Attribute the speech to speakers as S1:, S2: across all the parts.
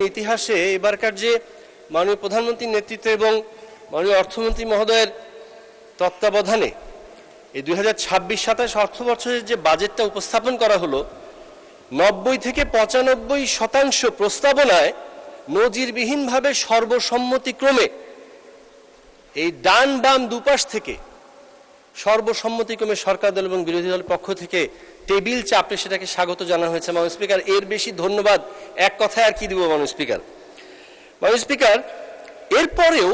S1: ইতিহাসে এবারকার যে মাননীয় প্রধানমন্ত্রীর নেতৃত্বে এবং মাননীয় অর্থমন্ত্রী মহোদয়ের তত্ত্বাবধানে এই 2026-27 অর্থবছরের যে বাজেটটা উপস্থাপন করা হলো 90 থেকে 95% প্রস্তাবনায় নজিরবিহীনভাবে সর্বসম্মতিক্রমে এই ডান বাম দুপাশ থেকে সর্বসম্মতিক্রমে সরকার দল এবং বিরোধী দলের পক্ষ থেকে টেবিল চাপে সেটাকে স্বাগত জানানো হয়েছে। মাননীয় স্পিকার, এর বেশি ধন্যবাদ এক কথায় আর কি দিব মাননীয় স্পিকার। মাননীয় স্পিকার, এরপরেও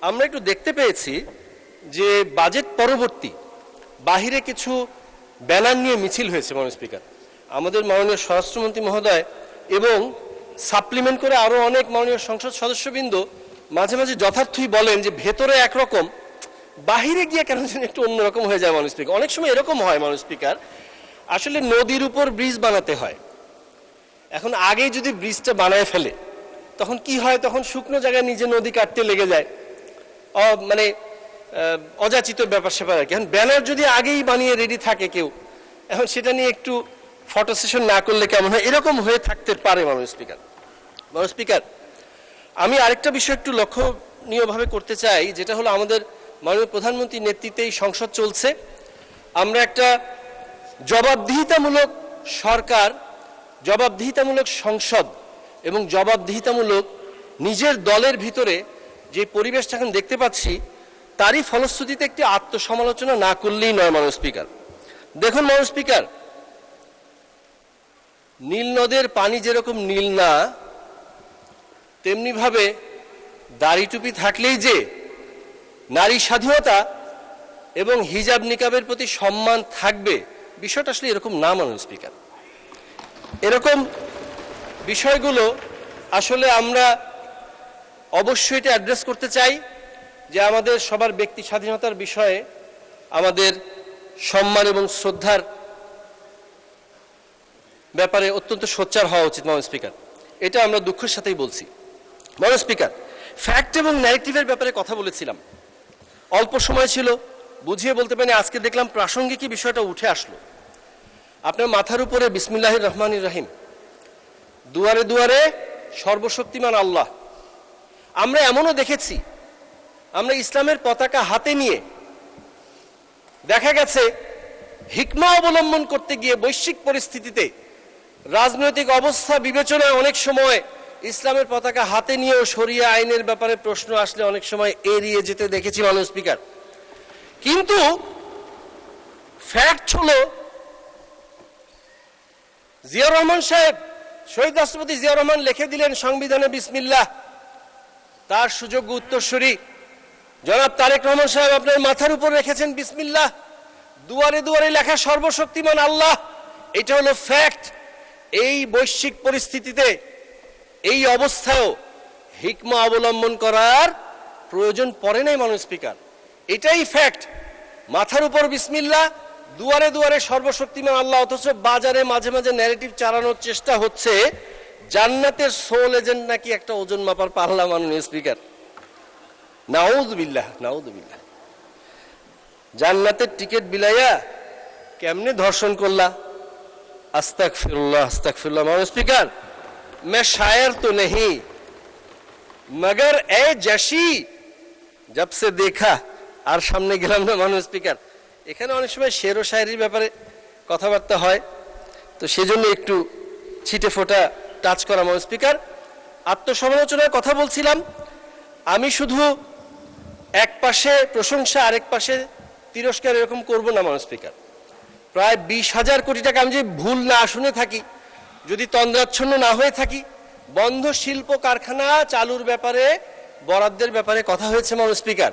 S1: আমরা একটু দেখতে পেয়েছি যে বাজেট পরবর্তী বাহিরে কিছু ব্যানার নিয়ে মিছিল হয়েছে মাননীয় স্পিকার। আমাদের মাননীয় স্বরাষ্ট্রমন্ত্রী মহোদয় এবং সাপ্লিমেন্ট করে আরও অনেক মাননীয় সংসদ সদস্যবৃন্দ মাঝে মাঝে যথার্থই বলেন যে ভেতরে একরকম, বাহিরে গিয়ে কেন যেন একটু অন্যরকম হয়ে যায় মাননীয় স্পিকার। অনেক সময় এরকম হয় মাননীয় স্পিকার, আসলে নদীর উপর ব্রিজ বানাতে হয়। এখন আগেই যদি ব্রিজটা বানায় ফেলে তখন কি হয়, তখন শুকনো জায়গায় নিজে নদী কাটতে লেগে যায়, মানে অযাচিত ব্যাপার স্যাপার আর কি। এখন ব্যানার যদি আগেই বানিয়ে রেডি থাকে কেউ, এখন সেটা নিয়ে একটু ফটো সেশন না করলে কেমন হয়, এরকম হয়ে থাকতে পারে মাননীয় স্পিকার। মাননীয় স্পিকার, আমি আরেকটা বিষয় একটু লক্ষণীয়ভাবে করতে চাই, যেটা হলো আমাদের মাননীয় প্রধানমন্ত্রীর নেতৃত্বে এই সংসদ চলছে। আমরা একটা জবাবদিহিতামূলক সরকার, জবাবদিহিতামূলক সংসদ এবং জবাবদিহিতামূলক নিজের দলের ভিতরে যে পরিবেশটা এখন দেখতে পাচ্ছি, তারই ফলশ্রুতিতে একটি আত্মসমালোচনা না করলেই নয় মাননীয় স্পিকার। দেখুন মাননীয় স্পিকার, নীল নদের পানি যেরকম নীল না, তেমনিভাবে দাড়ি টুপি থাকলেই যে নারী স্বাধীনতা এবং হিজাব নিকাবের প্রতি সম্মান থাকবে, বিষয়টা আসলে এরকম না মাননীয় স্পিকার। এরকম বিষয়গুলো আসলে আমরা অবশ্যই এটা অ্যাড্রেস করতে চাই যে আমাদের সবার ব্যক্তি স্বাধীনতার বিষয়ে আমাদের সম্মান এবং শ্রদ্ধার ব্যাপারে অত্যন্ত সোচ্চার হওয়া উচিত মাননীয় স্পিকার। এটা আমরা দুঃখের সাথেই বলছি। মাননীয় স্পিকার, ফ্যাক্ট এবং ন্যারেটিভের ব্যাপারে কথা বলেছিলাম, অল্প সময় ছিল, বুঝিয়ে বলতে পারি। আজকে দেখলাম প্রাসঙ্গিকই বিষয়টা উঠে আসলো। আপনার মাথার উপরে বিসমিল্লাহির রহমানির রহিম, দুয়ারে দুয়ারে সর্বশক্তিমান আল্লাহ। আমরা এমনও দেখেছি, আমরা ইসলামের পতাকা হাতে নিয়ে দেখা গেছে হিকমা অবলম্বন করতে গিয়ে বৈশ্বিক পরিস্থিতিতে রাজনৈতিক অবস্থা বিবেচনায় অনেক সময় ইসলামের পতাকা হাতে নিয়েও শরিয়া আইনের ব্যাপারে প্রশ্ন আসলে অনেক সময় এড়িয়ে যেতে দেখেছি মাননীয় স্পিকার। কিন্তু ফ্যাক্ট হলো জিয়াউর রহমান সাহেব, শহীদ রাষ্ট্রপতি জিয়াউর রহমান লিখে দিলেন সংবিধানে বিসমিল্লাহ। তার সুযোগ্য উত্তরসূরি জনাব তারেক রহমান সাহেব আপনার মাথার উপর রেখেছেন বিসমিল্লাহ। দুয়ারে দুয়ারে লেখা সর্বশক্তিমান আল্লাহ, এটা হলো ফ্যাক্ট। এই বৈশ্বিক পরিস্থিতিতে, এই অবস্থায়ও হিকমা অবলম্বন করার প্রয়োজন পড়ে নাই মাননীয় স্পিকার, এটাই ফ্যাক্ট। মাথার উপর বিসমিল্লাহ, দুয়ারে দুয়ারে সর্বশক্তিমান আল্লাহ, অথচ বাজারে মাঝে মাঝে ন্যারেটিভ চালানোর চেষ্টা হচ্ছে জান্নাতের সোল এজেন্ট নাকি একটা ওজন মাপার পাল্লা মাননীয় স্পিকার। নাউযুবিল্লাহ, নাউযুবিল্লাহ। জান্নাতের টিকিট বিলাইয়া কেমনে ধর্ষণ করলা, আস্তাগফিরুল্লাহ, আস্তাগফিরুল্লাহ। মাননীয় স্পিকার, मैं शायर तो नहीं मगर ए जशी जब से देखा। আর সামনে গেলাম না মাননীয় স্পিকার, এখানে অনেক সময় শের ও শায়েরির ব্যাপারে কথাবার্তা হয়, তো সেজন্য একটু ছিটে ফোটা টাচ করা মাননীয় স্পিকার। আত্মসমালোচনার কথা বলছিলাম, আমি শুধু এক পাশে প্রশংসা আরেক পাশে তিরস্কার এরকম করব না মাননীয় স্পিকার। প্রায় 20,000 কোটি টাকা আমি যদি ভুল না শুনে থাকি, যদি তন্দ্রাচ্ছন্ন না হয়ে থাকি, বন্ধ শিল্প কারখানা চালুর ব্যাপারে, বরাদ্দের ব্যাপারে কথা হয়েছে মাননীয় স্পিকার।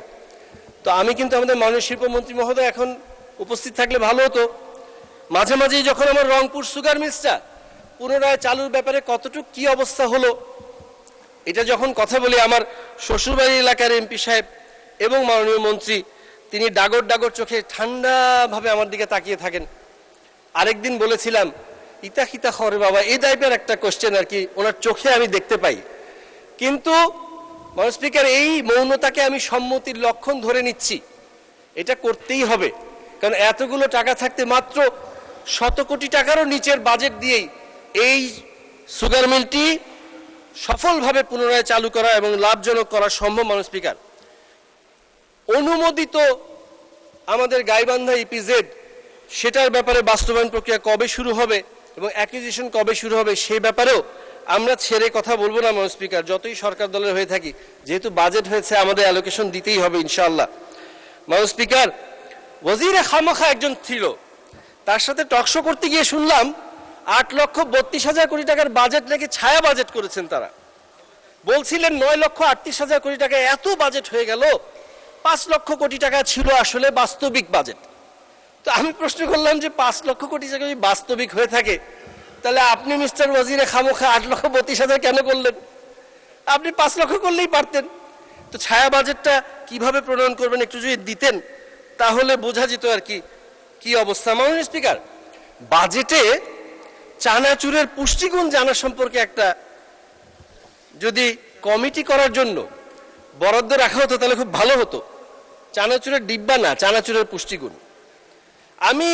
S1: তো আমি কিন্তু আমাদের মাননীয় শিল্পমন্ত্রী মহোদয় এখন উপস্থিত থাকলে ভালো হতো। মাঝে মাঝেই যখন আমার রংপুর সুগার মিলসটা পুনরায় চালুর ব্যাপারে কতটুকু কি অবস্থা হলো, এটা যখন কথা বলি, আমার শ্বশুরবাড়ি এলাকার এমপি সাহেব এবং মাননীয় মন্ত্রী তিনি ডাগর ডাগর চোখে ঠান্ডাভাবে আমার দিকে তাকিয়ে থাকেন। আরেকদিন বলেছিলাম ইতা খিতা খবরে বাবা, এই টাইপের একটা কোশ্চেন আর কি ওনার চোখে আমি দেখতে পাই। কিন্তু মাননীয় স্পিকার, এই মৌনতাকে আমি সম্মতির লক্ষণ ধরে নিচ্ছি, এটা করতেই হবে। কারণ এতগুলো টাকা থাকতে মাত্র 100 কোটি টাকারও নিচের বাজেট দিয়েই এই সুগার মিলটি সফলভাবে পুনরায় চালু করা এবং লাভজনক করা সম্ভব। মাননীয় স্পিকার, অনুমোদিত আমাদের গাইবান্ধা ইপিজেড সেটার ব্যাপারে বাস্তবায়ন প্রক্রিয়া কবে শুরু হবে এবং অ্যাকুইজিশন কবে শুরু হবে সেই ব্যাপারেও আমরা ছেড়ে কথা বলবো না মাননীয় স্পিকার, যতই সরকার দলের হয়ে থাকি। যেহেতু বাজেট হয়েছে আমাদের অ্যালোকেশন দিতেই হবে ইনশাআল্লাহ। মাননীয় স্পিকার, ওয়াজিরে খামখা একজন ছিল, তার সাথে টকশো করতে গিয়ে শুনলাম 8,32,000 কোটি টাকার বাজেট নাকি ছায়া বাজেট করেছেন তারা। বলছিলেন 9,38,000 কোটি টাকা এত বাজেট হয়ে গেল, 5 লক্ষ কোটি টাকা ছিল আসলে বাস্তবিক বাজেট। তো আমি প্রশ্ন করলাম যে 5 লক্ষ কোটি টাকা যদি বাস্তবিক হয়ে থাকে তাহলে আপনি মিস্টার ওয়াজিরে খামখা 8,32,000 কেন করলেন? আপনি 5 লক্ষ করলেই পারতেন। তো ছায়া বাজেটটা কিভাবে প্রণয়ন করবেন একটু যদি দিতেন তাহলে বোঝা যেত আর কি অবস্থা। মাননীয় স্পিকার, বাজেটে চানাচুরের পুষ্টিগুণ জানা সম্পর্কে একটা যদি কমিটি করার জন্য বরাদ্দ রাখা হতো তাহলে খুব ভালো হতো। চানাচুরের ডিব্বা না, চানাচুরের পুষ্টিগুণ। আমি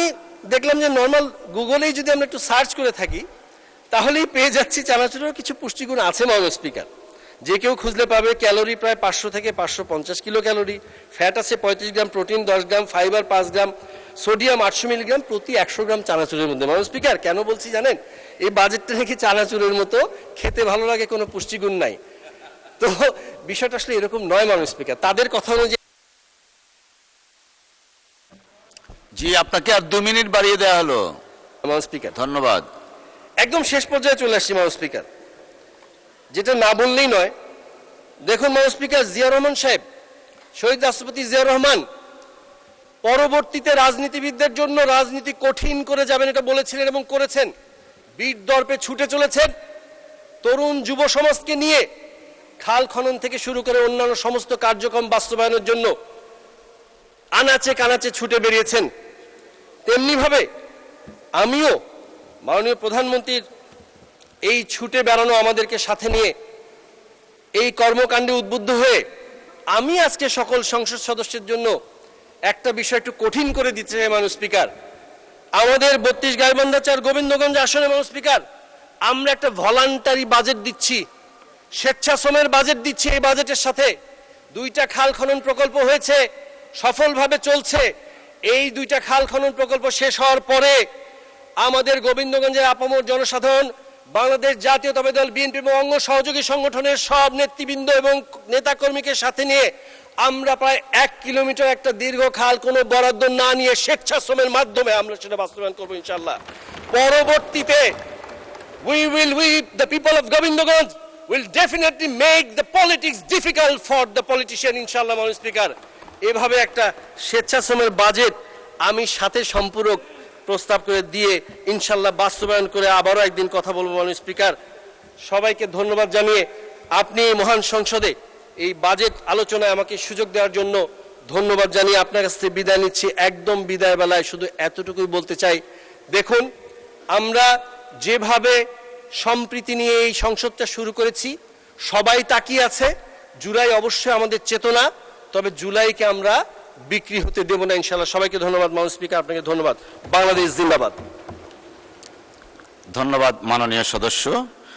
S1: দেখলাম যে নর্মাল গুগলেই যদি আমরা একটু সার্চ করে থাকি তাহলেই পেয়ে যাচ্ছি চানাচুরের কিছু পুষ্টিগুণ আছে। মাননীয় স্পিকার, যে কেউ খুঁজলে পাবে ক্যালোরি প্রায় 500 থেকে 550 কিলো ক্যালোরি, ফ্যাট আছে 35 গ্রাম, প্রোটিন 10 গ্রাম, ফাইবার 5 গ্রাম, সোডিয়াম 800 মিলিগ্রাম প্রতি 100 গ্রাম চানাচুরের মধ্যে। মাননীয় স্পিকার, কেন বলছি জানেন? এই বাজেটটা নাকি চানাচুরের মতো খেতে ভালো লাগে, কোনো পুষ্টিগুণ নাই। তো বিষয়টা আসলে এরকম নয় মাননীয় স্পিকার। তাদের কথা অনুযায়ী
S2: জি, আপনাকে আর 2 মিনিট বাড়িয়ে দেওয়া হলো
S1: মাননীয় স্পিকার।
S2: ধন্যবাদ।
S1: একদম শেষ পর্যায়ে চলে আসছি মাননীয় স্পিকার, যেটা না বললেই নয়। দেখুন মাননীয় স্পিকার, জিয়া রহমান সাহেব, শহীদ রাষ্ট্রপতি জিয়া রহমান পরবর্তীতে রাজনীতিবিদদের জন্য রাজনীতি কঠিন করে যাবেন এটা বলেছিলেন এবং করেছেন। বীর দর্পে ছুটে চলেছেন, তরুণ যুব সমাজকে নিয়ে খাল খনন থেকে শুরু করে অন্যান্য সমস্ত কার্যক্রম বাস্তবায়নের জন্য আনাচে কানাচে ছুটে বেরিয়েছেন। তেমনিভাবে আমিও মাননীয় প্রধানমন্ত্রীর এই ছুটে বেড়ানো আমাদেরকে সাথে নিয়ে এই কর্মকাণ্ডে উদ্বুদ্ধ হয়ে আমি আজকে সকল সংসদ সদস্যের জন্য একটা বিষয় একটু কঠিন করে দিতে চাই মাননীয় স্পিকার। আমাদের 32 গাইবান্ধা 4 গোবিন্দগঞ্জ আসনে মাননীয় স্পিকার আমরা একটা ভলান্টারি বাজেট দিচ্ছি, স্বেচ্ছাশ্রমের বাজেট দিচ্ছি। এই বাজেটের সাথে 2টা খাল খনন প্রকল্প হয়েছে, সফলভাবে চলছে। এই 2টা খাল খনন প্রকল্প শেষ হওয়ার পরে আমাদের গোবিন্দগঞ্জের আপামর জনসাধারণ, বাংলাদেশ জাতীয়তাবাদী দল বিএনপি এবং অঙ্গ সহযোগী সংগঠনের সব নেতৃবৃন্দ এবং নেতাকর্মীকে সাথে নিয়ে আমরা প্রায় 1 কিলোমিটার একটা দীর্ঘ খাল কোনো বরাদ্দ না নিয়ে স্বেচ্ছাশ্রমের মাধ্যমে আমরা সেটা বাস্তবায়ন করবো ইনশাআল্লাহ। পরবর্তীতে the people of Govindganj will definitely make the politics difficult for the politician ইনশাআল্লাহ। মাননীয় স্পিকার, এভাবে একটা স্বেচ্ছাশ্রমের বাজেট আমি সাথে সম্পূরক প্রস্তাব করে দিয়ে ইনশাআল্লাহ বাস্তবায়ন করে আবারও একদিন কথা বলবো। মাননীয় স্পিকার, সবাইকে ধন্যবাদ জানিয়ে আপনি এই মহান সংসদে এই বাজেট আলোচনায় আমাকে সুযোগ দেওয়ার জন্য ধন্যবাদ জানিয়ে আপনার কাছ থেকে বিদায় নিচ্ছি। একদম বিদায় বেলায় শুধু এতটুকুই বলতে চাই, দেখুন আমরা যেভাবে সম্প্রীতি নিয়ে এই সংসদটা শুরু করেছি সবাই তাকিয়ে আছে। জুলাই অবশ্যই আমাদের চেতনা, তবে জুলাইকে আমরা বিক্রি হতে দেব না ইনশাআল্লাহ। সবাইকে ধন্যবাদ। মাননীয় স্পিকার, আপনাকে ধন্যবাদ। বাংলাদেশ জিন্দাবাদ।
S2: ধন্যবাদ মাননীয় সদস্য।